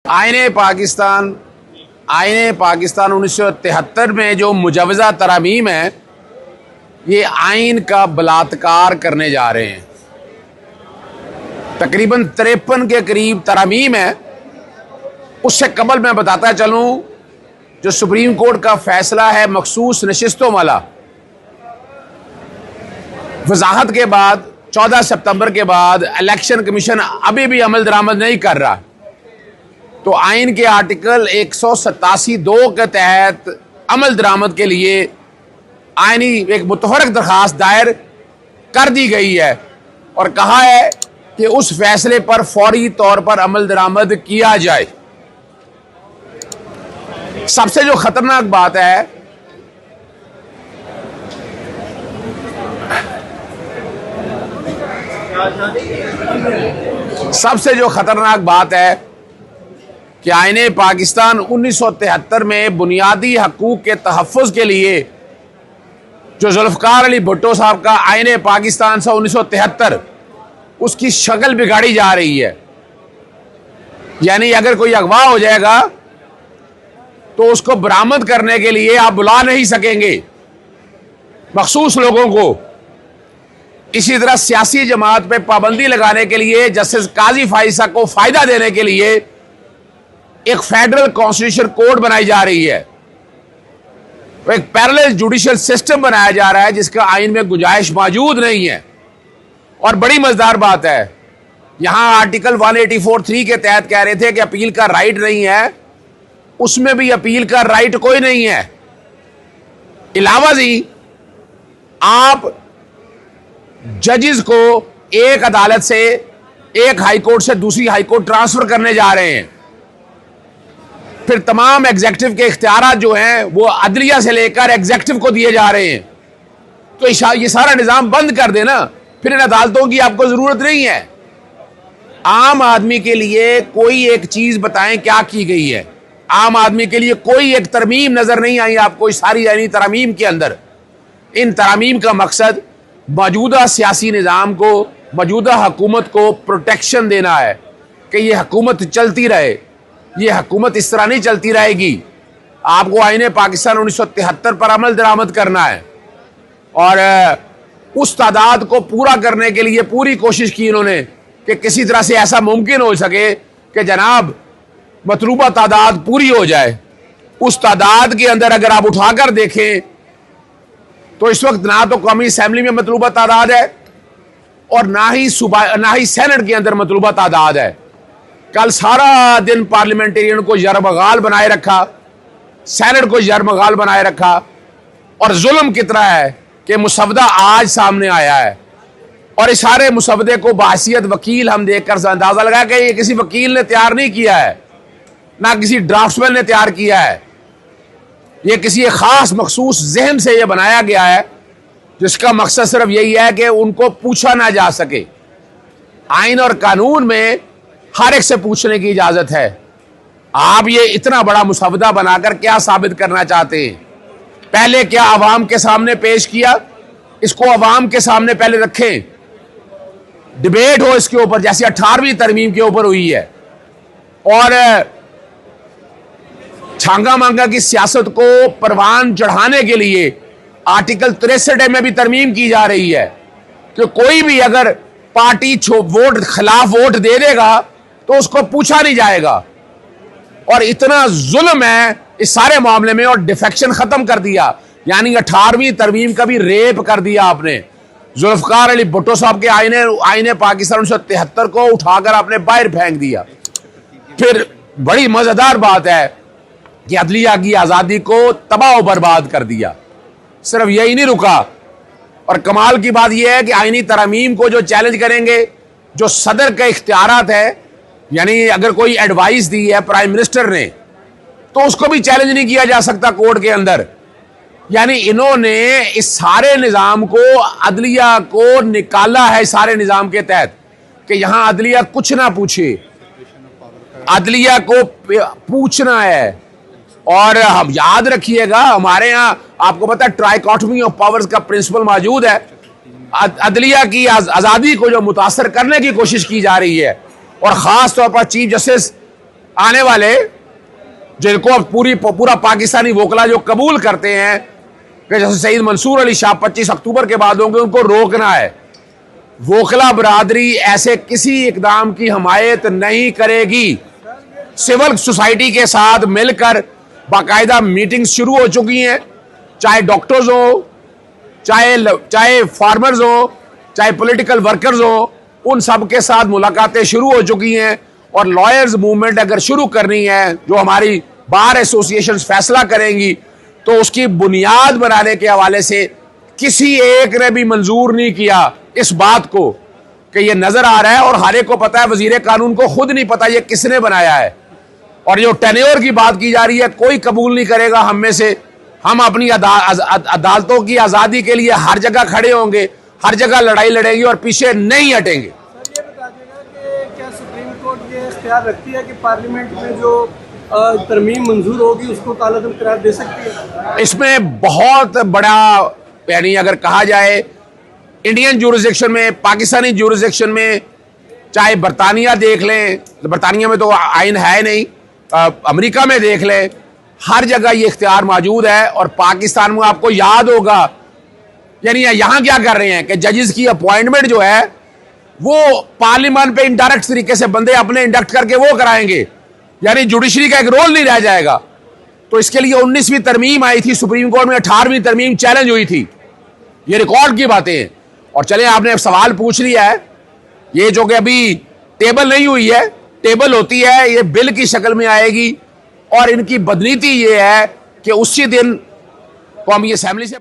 आईने पाकिस्तान 1973 में जो मुजवज़ा तरामीम है, ये आइन का बलात्कार करने जा रहे हैं। तकरीबन 53 के करीब तरामीम है। उससे कबल मैं बताता चलूं, जो सुप्रीम कोर्ट का फैसला है मखसूस नशिस्तों वाला, वजाहत के बाद 14 सितंबर के बाद इलेक्शन कमीशन अभी भी अमल दरामद नहीं कर रहा, तो आइन के आर्टिकल 187(2) के तहत अमल दरामद के लिए आइनी एक मुतहरक दरखास्त दायर कर दी गई है और कहा है कि उस फैसले पर फौरी तौर पर अमल दरामद किया जाए। सबसे जो खतरनाक बात है, कि आईने पाकिस्तान 1973 में बुनियादी हकूक के तहफ़्फ़ुज़ के लिए जो जुल्फ़िकार अली भुट्टो साहब का आईने पाकिस्तान से 1973, उसकी शक्ल बिगाड़ी जा रही है। यानी अगर कोई अगवा हो जाएगा तो उसको बरामद करने के लिए आप बुला नहीं सकेंगे मखसूस लोगों को। इसी तरह सियासी जमात पे पाबंदी लगाने के लिए जस्टिस काजी फाइसा को फायदा देने के लिए एक फेडरल कॉन्स्टिट्यूशन कोड बनाई जा रही है, एक पैरेलल जुडिशियल सिस्टम बनाया जा रहा है जिसका आइन में गुंजाइश मौजूद नहीं है। और बड़ी मजेदार बात है, यहां आर्टिकल 184(3) के तहत कह रहे थे कि अपील का राइट नहीं है, उसमें भी अपील का राइट कोई नहीं है। इलावा जी आप जजेस को एक अदालत से, एक हाई कोर्ट से दूसरी हाई कोर्ट ट्रांसफर करने जा रहे हैं। फिर तमाम एग्जेक्टिव के इख्तियारात जो हैं वो अदलिया से लेकर एग्जेक्टिव को दिए जा रहे हैं। तो ये सारा निजाम बंद कर देना, फिर इन अदालतों की आपको जरूरत नहीं है। आम आदमी के लिए कोई एक चीज बताएं क्या की गई है। आम आदमी के लिए कोई एक तरमीम नजर नहीं आई आपको इस सारी यानी तरमीम के अंदर। इन तरमीम का मकसद मौजूदा सियासी निज़ाम को, मौजूदा हुकूमत को प्रोटेक्शन देना है कि ये हुकूमत चलती रहे। ये हुकूमत इस तरह नहीं चलती रहेगी। आपको आईने पाकिस्तान 1973 पर अमल दरामद करना है और उस तादाद को पूरा करने के लिए पूरी कोशिश की इन्होंने कि किसी तरह से ऐसा मुमकिन हो सके कि जनाब मतलूबा तादाद पूरी हो जाए। उस तादाद के अंदर अगर आप उठाकर देखें तो इस वक्त ना तो कौमी असेंबली में मतलूबा तादाद है और ना ही सेनेट के अंदर मतलूबा तादाद है। कल सारा दिन पार्लियामेंटेरियन को यरमगाल बनाए रखा, सेनेट को यरमगाल बनाए रखा। और जुल्म कितना है कि मुसवदा आज सामने आया है और इस सारे मुसवदे को बाहसियत वकील हम देखकर अंदाजा लगा कि ये किसी वकील ने तैयार नहीं किया है, ना किसी ड्राफ्ट्समैन ने तैयार किया है। ये किसी एक खास मखसूस जहन से ये बनाया गया है जिसका मकसद सिर्फ यही है कि उनको पूछा ना जा सके। आइन और कानून में हर एक से पूछने की इजाजत है। आप ये इतना बड़ा मुसवदा बनाकर क्या साबित करना चाहते हैं? पहले क्या अवाम के सामने पेश किया? इसको अवाम के सामने पहले रखें, डिबेट हो इसके ऊपर, जैसे 18वीं तरमीम के ऊपर हुई है। और छांगा मांगा की सियासत को परवान चढ़ाने के लिए आर्टिकल 63 में भी तरमीम की जा रही है कि कोई भी अगर पार्टी वोट खिलाफ वोट दे देगा तो उसको पूछा नहीं जाएगा। और इतना जुल्म है इस सारे मामले में, और डिफेक्शन खत्म कर दिया। यानी 18वीं तरमीम का भी रेप कर दिया आपने। जुल्फ़िकार अली भुट्टो साहब के आईने पाकिस्तान 1973 को उठाकर आपने बाहर फेंक दिया। फिर बड़ी मजेदार बात है कि अदलिया की आजादी को तबाह बर्बाद कर दिया। सिर्फ यही नहीं रुका, और कमाल की बात यह है कि आईनी तरमीम को जो चैलेंज करेंगे, जो सदर का इख्तियारात है, यानी अगर कोई एडवाइस दी है प्राइम मिनिस्टर ने तो उसको भी चैलेंज नहीं किया जा सकता कोर्ट के अंदर। यानी इन्होंने इस सारे निजाम को, अदलिया को निकाला है इस सारे निजाम के तहत कि यहां अदलिया कुछ ना पूछे, अदलिया को पूछना है। और हम याद रखिएगा, हमारे यहां आपको पता है ट्राइकॉटमी ऑफ पावर्स का प्रिंसिपल मौजूद है। अदलिया की आजादी को जो मुतासर करने की कोशिश की जा रही है, और खास तौर पर चीफ जस्टिस आने वाले, जिनको अब पूरा पाकिस्तानी वोकला जो कबूल करते हैं कि जैसे सईद मंसूर अली शाह 25 अक्टूबर के बाद होंगे, उनको रोकना है। वोकला बरादरी ऐसे किसी इकदाम की हमायत नहीं करेगी। सिविल सोसाइटी के साथ मिलकर बाकायदा मीटिंग्स शुरू हो चुकी हैं, चाहे डॉक्टर्स हो, चाहे फार्मर्स हो, चाहे पॉलिटिकल वर्कर्स हो, उन सब के साथ मुलाकातें शुरू हो चुकी हैं। और लॉयर्स मूवमेंट अगर शुरू करनी है, जो हमारी बार एसोसिएशंस फैसला करेंगी, तो उसकी बुनियाद बनाने के हवाले से किसी एक ने भी मंजूर नहीं किया इस बात को कि ये नजर आ रहा है, और हर एक को पता है, वजीर कानून को खुद नहीं पता ये किसने बनाया है। और जो टेन्योर की बात की जा रही है, कोई कबूल नहीं करेगा हम में से। हम अपनी अदालतों की आजादी के लिए हर जगह खड़े होंगे, हर जगह लड़ाई लड़ेंगे और पीछे नहीं हटेंगे। सर, ये बता देगा कि क्या सुप्रीम कोर्ट ये इख्तियार रखती है कि पार्लियामेंट में जो तरमीम मंजूर होगी उसको कालादम करार दे सकती है? इसमें बहुत बड़ा, यानी अगर कहा जाए इंडियन ज्यूरिसडिक्शन में, पाकिस्तानी ज्यूरिसडिक्शन में, चाहे बरतानिया देख लें, बरतानिया में तो आइन है नहीं, अमेरिका में देख लें, हर जगह ये इख्तियार मौजूद है। और पाकिस्तान में आपको याद होगा, यानी यहां क्या कर रहे हैं कि जजेस की अपॉइंटमेंट जो है वो पार्लियामेंट पे इनडायरेक्ट तरीके से बंदे अपने इंडक्ट करके वो कराएंगे, यानी जुडिशरी का एक रोल नहीं रह जाएगा। तो इसके लिए 19वीं तरमीम आई थी सुप्रीम कोर्ट में, 18वीं तरमीम चैलेंज हुई थी। ये रिकॉर्ड की बातें हैं। और चले, आपने सवाल पूछ लिया है, ये जो कि अभी टेबल नहीं हुई है, टेबल होती है, ये बिल की शक्ल में आएगी। और इनकी बदनीति ये है कि उसी दिन को हम ये असेंबली से